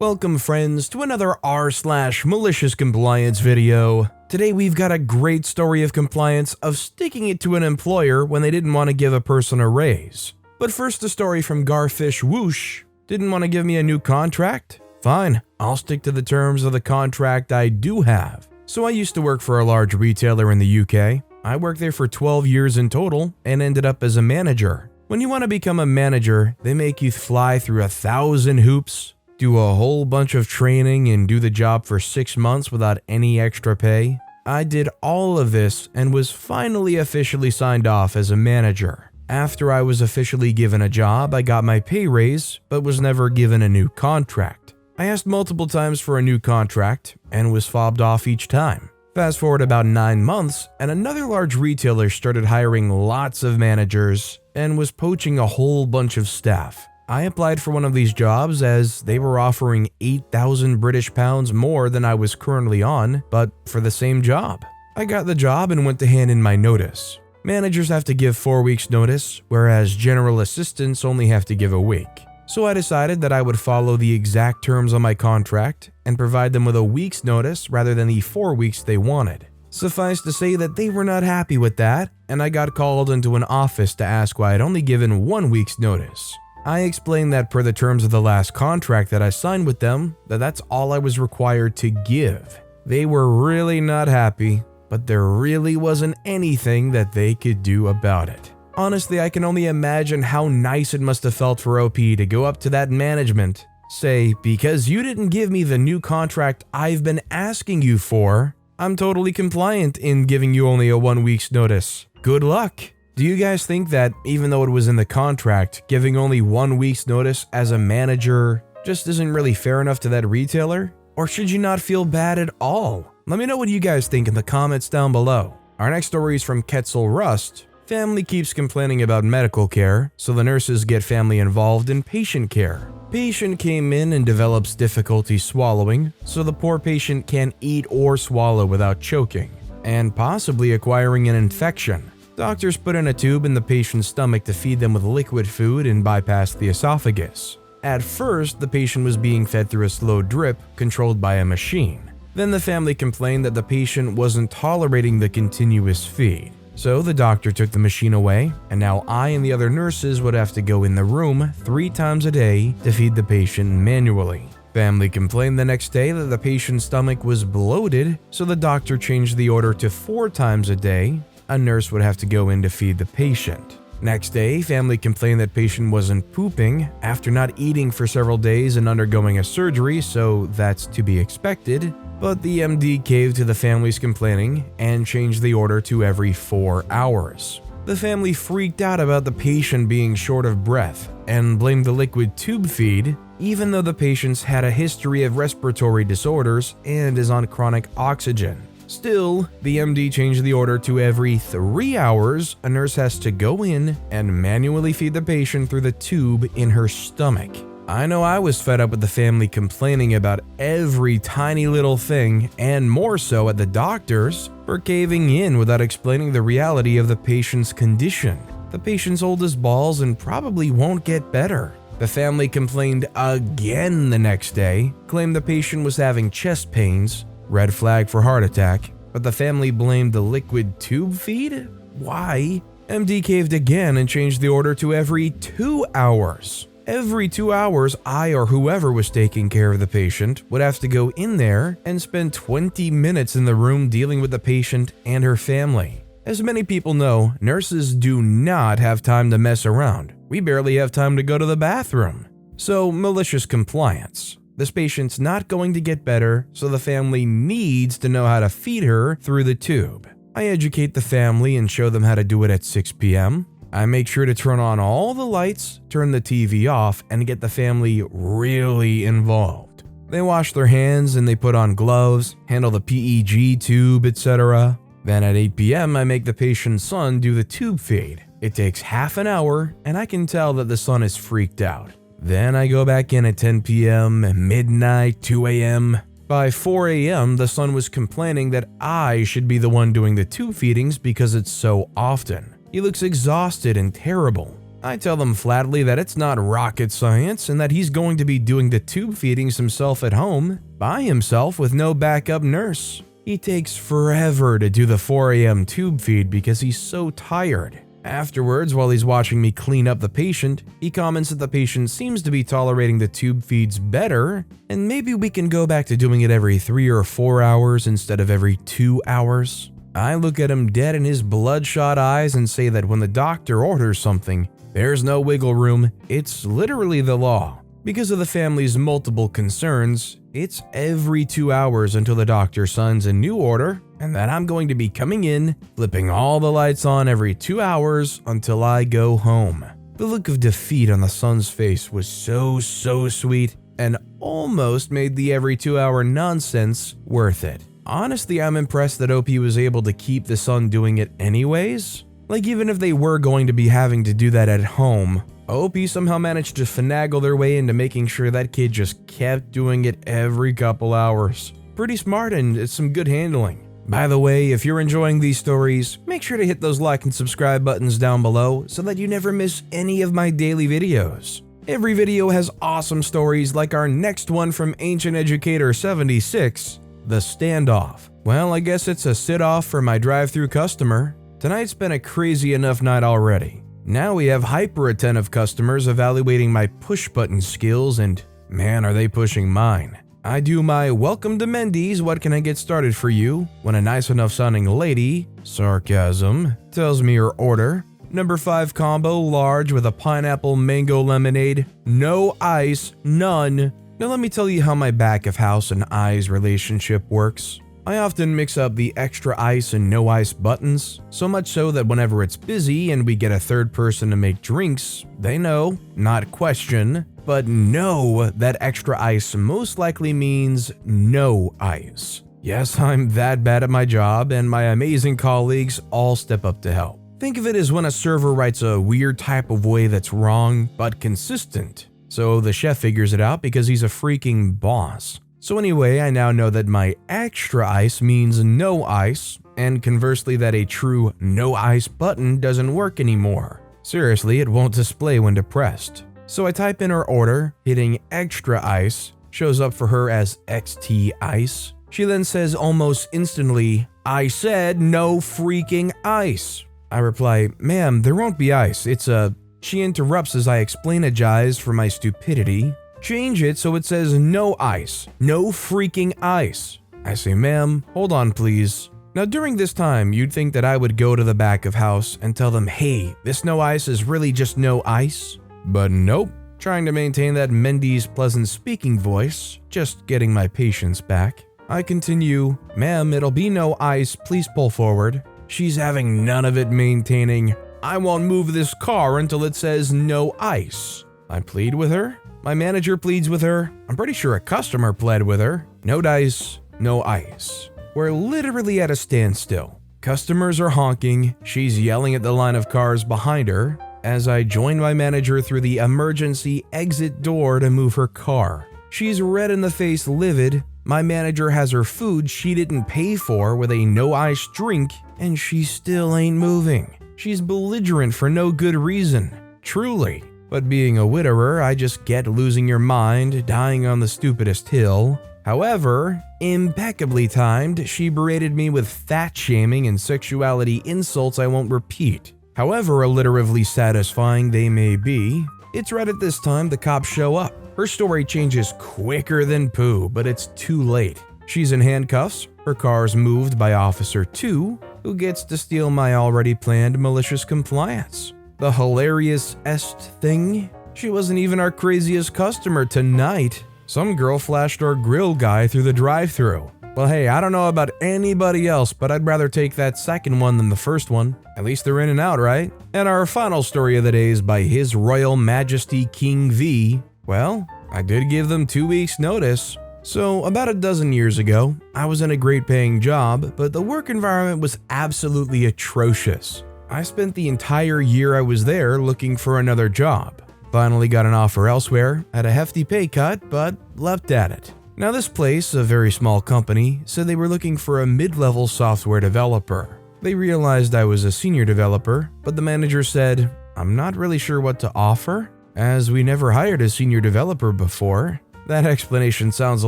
Welcome friends to another r/MaliciousCompliance video. Today we've got a great story of compliance of sticking it to an employer when they didn't want to give a person a raise. But first a story from Garfish Whoosh. Didn't want to give me a new contract? Fine, I'll stick to the terms of the contract I do have. So I used to work for a large retailer in the UK. I worked there for 12 years in total and ended up as a manager. When you want to become a manager, they make you fly through 1,000 hoops, do a whole bunch of training and do the job for 6 months without any extra pay. I did all of this and was finally officially signed off as a manager. After I was officially given a job, I got my pay raise, but was never given a new contract. I asked multiple times for a new contract and was fobbed off each time. Fast forward about 9 months, and another large retailer started hiring lots of managers and was poaching a whole bunch of staff. I applied for one of these jobs as they were offering 8,000 British pounds more than I was currently on, but for the same job. I got the job and went to hand in my notice. Managers have to give 4 weeks notice, whereas general assistants only have to give a week. So I decided that I would follow the exact terms on my contract and provide them with a week's notice rather than the 4 weeks they wanted. Suffice to say that they were not happy with that, and I got called into an office to ask why I'd only given 1 week's notice. I explained that per the terms of the last contract that I signed with them, that's all I was required to give. They were really not happy, but there really wasn't anything that they could do about it. Honestly, I can only imagine how nice it must have felt for OP to go up to that management, say, because you didn't give me the new contract I've been asking you for, I'm totally compliant in giving you only a 1 week's notice. Good luck. Do you guys think that even though it was in the contract, giving only 1 week's notice as a manager just isn't really fair enough to that retailer? Or should you not feel bad at all? Let me know what you guys think in the comments down below. Our next story is from Quetzal Rust. Family keeps complaining about medical care, so the nurses get family involved in patient care. Patient came in and develops difficulty swallowing, so the poor patient can't eat or swallow without choking, and possibly acquiring an infection. Doctors put in a tube in the patient's stomach to feed them with liquid food and bypass the esophagus. At first, the patient was being fed through a slow drip controlled by a machine. Then the family complained that the patient wasn't tolerating the continuous feed. So the doctor took the machine away, and now I and the other nurses would have to go in the room 3 times a day to feed the patient manually. Family complained the next day that the patient's stomach was bloated, so the doctor changed the order to 4 times a day. A nurse would have to go in to feed the patient. Next day, family complained that patient wasn't pooping after not eating for several days and undergoing a surgery, so that's to be expected. But the MD caved to the family's complaining and changed the order to every 4 hours. The family freaked out about the patient being short of breath and blamed the liquid tube feed, even though the patient had a history of respiratory disorders and is on chronic oxygen. Still, the MD changed the order to every 3 hours, a nurse has to go in and manually feed the patient through the tube in her stomach. I know I was fed up with the family complaining about every tiny little thing, and more so at the doctors for caving in without explaining the reality of the patient's condition. The patient's old as balls and probably won't get better. The family complained again the next day, claimed the patient was having chest pains, red flag for heart attack, but the family blamed the liquid tube feed? Why? MD caved again and changed the order to every 2 hours. Every 2 hours, I or whoever was taking care of the patient would have to go in there and spend 20 minutes in the room dealing with the patient and her family. As many people know, nurses do not have time to mess around. We barely have time to go to the bathroom. So, malicious compliance. This patient's not going to get better, so the family needs to know how to feed her through the tube. I educate the family and show them how to do it at 6 p.m. I make sure to turn on all the lights, turn the TV off, and get the family really involved. They wash their hands and they put on gloves, handle the PEG tube, etc. Then at 8 p.m. I make the patient's son do the tube feed. It takes half an hour, and I can tell that the son is freaked out. Then I go back in at 10 p.m., midnight, 2 a.m. By 4 a.m., the son was complaining that I should be the one doing the tube feedings because it's so often. He looks exhausted and terrible. I tell them flatly that it's not rocket science and that he's going to be doing the tube feedings himself at home, by himself with no backup nurse. He takes forever to do the 4 a.m. tube feed because he's so tired. Afterwards, while he's watching me clean up the patient, he comments that the patient seems to be tolerating the tube feeds better, and maybe we can go back to doing it every 3 or 4 hours instead of every 2 hours. I look at him dead in his bloodshot eyes and say that when the doctor orders something, there's no wiggle room, it's literally the law. Because of the family's multiple concerns, it's every 2 hours until the doctor signs a new order, and that I'm going to be coming in, flipping all the lights on every 2 hours until I go home. The look of defeat on the son's face was so sweet and almost made the every 2 hour nonsense worth it. Honestly, I'm impressed that OP was able to keep the son doing it anyways. Like, even if they were going to be having to do that at home, OP somehow managed to finagle their way into making sure that kid just kept doing it every couple hours. Pretty smart, and it's some good handling. By the way, if you're enjoying these stories, make sure to hit those like and subscribe buttons down below so that you never miss any of my daily videos. Every video has awesome stories like our next one from Ancient Educator 76, the Standoff. Well, I guess it's a sit-off for my drive-thru customer. Tonight's been a crazy enough night already. Now we have hyper-attentive customers evaluating my push-button skills, and man, are they pushing mine. I do my welcome to Mendy's, what can I get started for you, when a nice enough sounding lady, sarcasm, tells me her order. Number 5 combo, large with a pineapple mango lemonade, no ice, none. Now let me tell you how my back of house and eyes relationship works. I often mix up the extra ice and no ice buttons, so much so that whenever it's busy and we get a third person to make drinks, they know, not question, but know that extra ice most likely means no ice. Yes, I'm that bad at my job, and my amazing colleagues all step up to help. Think of it as when a server writes a weird type of way that's wrong, but consistent. So the chef figures it out because he's a freaking boss. So anyway, I now know that my extra ice means no ice, and conversely that a true no ice button doesn't work anymore. Seriously, it won't display when depressed. So I type in her order, hitting extra ice, shows up for her as XT ice. She then says almost instantly, "I said no freaking ice." I reply, "Ma'am, there won't be ice, it's a..." She interrupts as I explain-agize for my stupidity. "Change it so it says no ice, no freaking ice." I say, "Ma'am, hold on please." Now during this time, you'd think that I would go to the back of house and tell them, "Hey, this no ice is really just no ice." But nope, trying to maintain that Mendy's pleasant speaking voice, just getting my patience back. I continue, "Ma'am, it'll be no ice, please pull forward." She's having none of it, maintaining, "I won't move this car until it says no ice." I plead with her. My manager pleads with her. I'm pretty sure a customer pled with her. No dice, no ice. We're literally at a standstill. Customers are honking. She's yelling at the line of cars behind her as I join my manager through the emergency exit door to move her car. She's red in the face, livid. My manager has her food she didn't pay for with a no ice drink, and she still ain't moving. She's belligerent for no good reason. Truly. But being a widower, I just get losing your mind, dying on the stupidest hill. However, impeccably timed, she berated me with fat shaming and sexuality insults I won't repeat. However alliteratively satisfying they may be, it's right at this time the cops show up. Her story changes quicker than poo, but it's too late. She's in handcuffs, her car's moved by Officer 2, who gets to steal my already planned malicious compliance. The hilarious-est thing? She wasn't even our craziest customer tonight. Some girl flashed our grill guy through the drive-thru. Well, hey, I don't know about anybody else, but I'd rather take that second one than the first one. At least they're in and out, right? And our final story of the day is by His Royal Majesty King V. Well, I did give them 2 weeks notice. So, about a dozen years ago, I was in a great paying job, but the work environment was absolutely atrocious. I spent the entire year I was there looking for another job. Finally got an offer elsewhere, had a hefty pay cut, but leapt at it. Now this place, a very small company, said they were looking for a mid-level software developer. They realized I was a senior developer, but the manager said, I'm not really sure what to offer, as we never hired a senior developer before. That explanation sounds a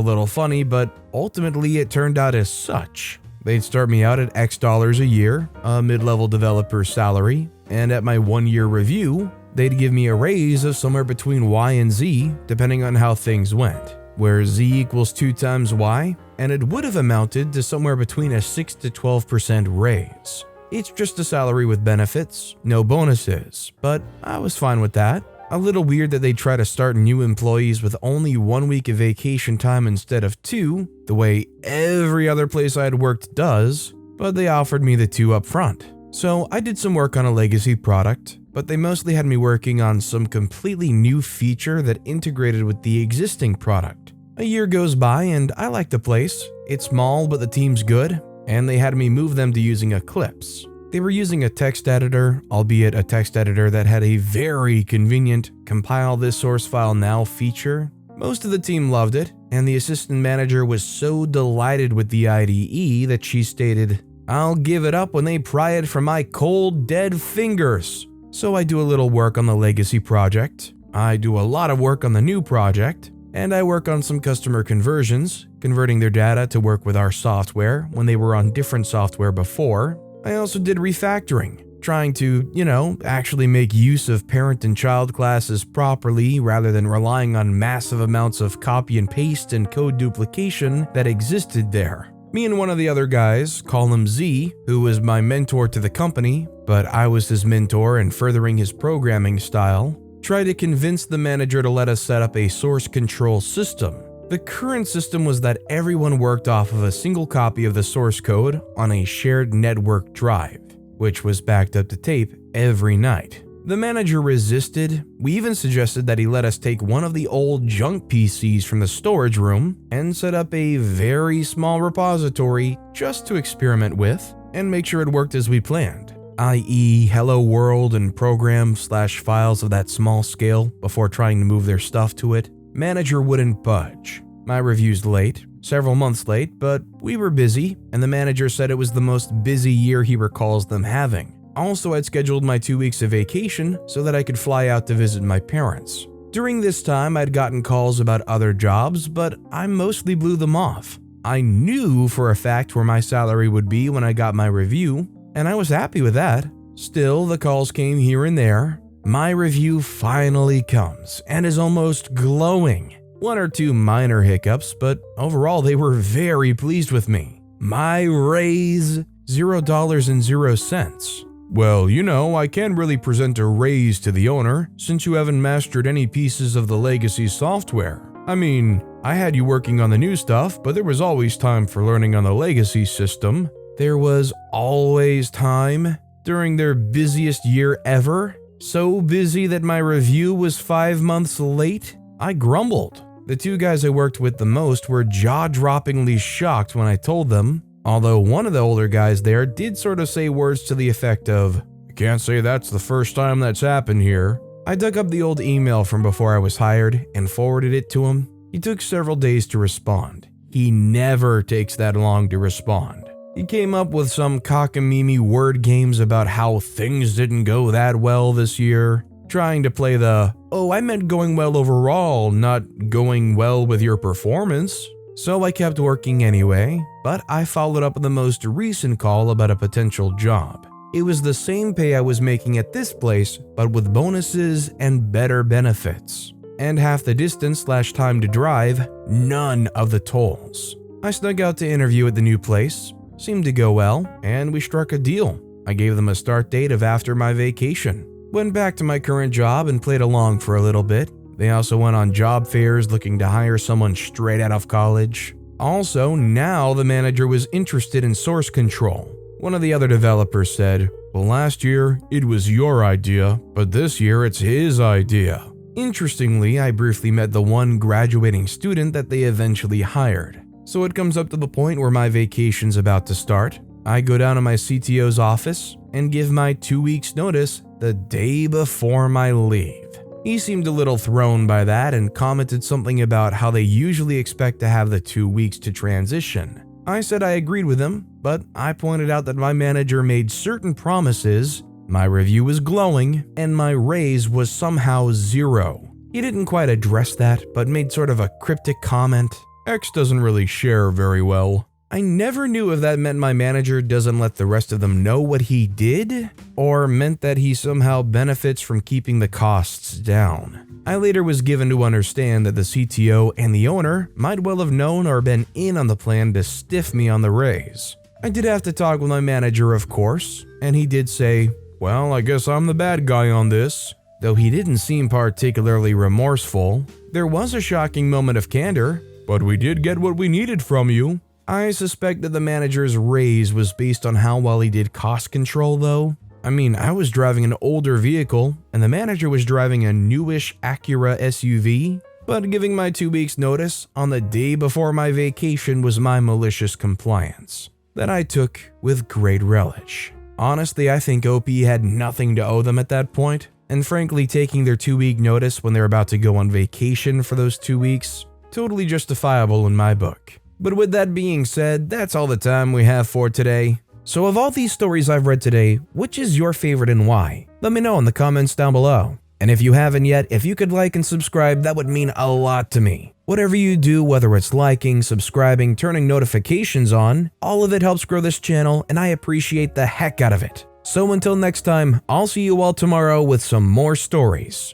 little funny, but ultimately it turned out as such. They'd start me out at X dollars a year, a mid-level developer salary, and at my 1-year review, they'd give me a raise of somewhere between Y and Z, depending on how things went, where Z equals 2 times Y, and it would have amounted to somewhere between a 6 to 12% raise. It's just a salary with benefits, no bonuses, but I was fine with that. A little weird that they try to start new employees with only 1 week of vacation time instead of 2, the way every other place I had worked does, but they offered me the 2 up front. So I did some work on a legacy product, but they mostly had me working on some completely new feature that integrated with the existing product. A year goes by and I like the place. It's small, but the team's good, and they had me move them to using Eclipse. They were using a text editor, albeit a text editor that had a very convenient compile this source file now feature. Most of the team loved it, and the assistant manager was so delighted with the IDE that she stated, "I'll give it up when they pry it from my cold, dead fingers." So I do a little work on the legacy project, I do a lot of work on the new project, and I work on some customer conversions, converting their data to work with our software when they were on different software before. I also did refactoring, trying to, actually make use of parent and child classes properly rather than relying on massive amounts of copy and paste and code duplication that existed there. Me and one of the other guys, call him Z, who was my mentor to the company, but I was his mentor in furthering his programming style, tried to convince the manager to let us set up a source control system. The current system was that everyone worked off of a single copy of the source code on a shared network drive, which was backed up to tape every night. The manager resisted. We even suggested that he let us take one of the old junk PCs from the storage room and set up a very small repository just to experiment with and make sure it worked as we planned, i.e. hello world and program/files of that small scale before trying to move their stuff to it. Manager wouldn't budge. My review's late, several months late, but we were busy, and the manager said it was the most busy year he recalls them having. Also, I'd scheduled my 2 weeks of vacation so that I could fly out to visit my parents. During this time, I'd gotten calls about other jobs, but I mostly blew them off. I knew for a fact where my salary would be when I got my review, and I was happy with that. Still, the calls came here and there. My review finally comes and is almost glowing. 1 or 2 minor hiccups, but overall they were very pleased with me. My raise, $0.00. Well, I can't really present a raise to the owner since you haven't mastered any pieces of the legacy software. I mean, I had you working on the new stuff, but there was always time for learning on the legacy system. There was always time during their busiest year ever. So busy that my review was 5 months late. I grumbled. The 2 guys I worked with the most were jaw-droppingly shocked when I told them, although one of the older guys there did sort of say words to the effect of, "I can't say that's the first time that's happened here." I dug up the old email from before I was hired and forwarded it to him. He took several days to respond. He never takes that long to respond. He came up with some cockamamie word games about how things didn't go that well this year, trying to play the, "Oh, I meant going well overall, not going well with your performance." So I kept working anyway, but I followed up with the most recent call about a potential job. It was the same pay I was making at this place, but with bonuses and better benefits. And half the distance/time to drive, none of the tolls. I snuck out to interview at the new place. Seemed to go well, and we struck a deal. I gave them a start date of after my vacation. Went back to my current job and played along for a little bit. They also went on job fairs looking to hire someone straight out of college. Also, now the manager was interested in source control. One of the other developers said, "Well, last year it was your idea, but this year it's his idea." Interestingly, I briefly met the one graduating student that they eventually hired. So it comes up to the point where my vacation's about to start. I go down to my CTO's office and give my 2 weeks notice the day before my leave. He seemed a little thrown by that and commented something about how they usually expect to have the 2 weeks to transition. I said I agreed with him, but I pointed out that my manager made certain promises My review was glowing, and my raise was somehow 0. He didn't quite address that, but made sort of a cryptic comment. X doesn't really share very well. I never knew if that meant my manager doesn't let the rest of them know what he did, or meant that he somehow benefits from keeping the costs down. I later was given to understand that the CTO and the owner might well have known or been in on the plan to stiff me on the raise. I did have to talk with my manager, of course, and he did say, "Well, I guess I'm the bad guy on this." Though he didn't seem particularly remorseful. There was a shocking moment of candor, "But we did get what we needed from you." I suspect that the manager's raise was based on how well he did cost control though. I mean, I was driving an older vehicle, and the manager was driving a newish Acura SUV, but giving my 2 weeks notice on the day before my vacation was my malicious compliance that I took with great relish. Honestly, I think OP had nothing to owe them at that point, and frankly, taking their 2-week notice when they're about to go on vacation for those 2 weeks, totally justifiable in my book. But with that being said, that's all the time we have for today. So of all these stories I've read today, which is your favorite and why? Let me know in the comments down below. And if you haven't yet, if you could like and subscribe, that would mean a lot to me. Whatever you do, whether it's liking, subscribing, turning notifications on, all of it helps grow this channel, and I appreciate the heck out of it. So until next time, I'll see you all tomorrow with some more stories.